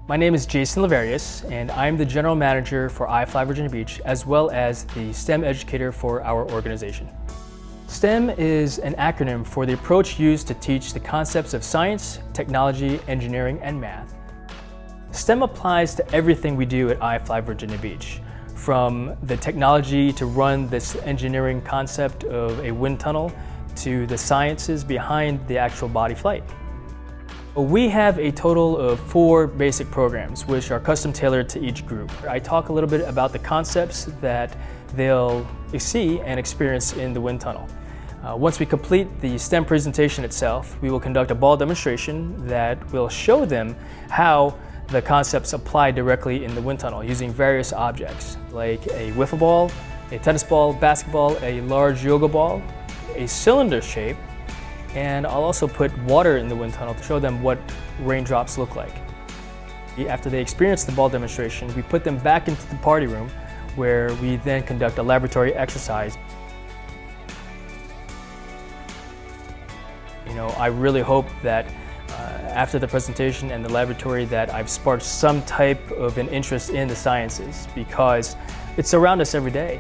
My name is Jason Laverius, and I'm the General Manager for iFLY Virginia Beach, as well as the STEM educator for our organization. STEM is an acronym for the approach used to teach the concepts of science, technology, engineering, and math. STEM applies to everything we do at iFLY Virginia Beach, from the technology to run this engineering concept of a wind tunnel to the sciences behind the actual body flight. We have a total of 4 basic programs which are custom tailored to each group. I talk a little bit about the concepts that they'll see and experience in the wind tunnel. Once we complete the STEM presentation itself, we will conduct a ball demonstration that will show them how the concepts apply directly in the wind tunnel using various objects like a wiffle ball, a tennis ball, basketball, a large yoga ball, a cylinder shape, and I'll also put water in the wind tunnel to show them what raindrops look like. After they experience the ball demonstration, we put them back into the party room where we then conduct a laboratory exercise. I really hope that after the presentation and the laboratory that I've sparked some type of an interest in the sciences, because it's around us every day.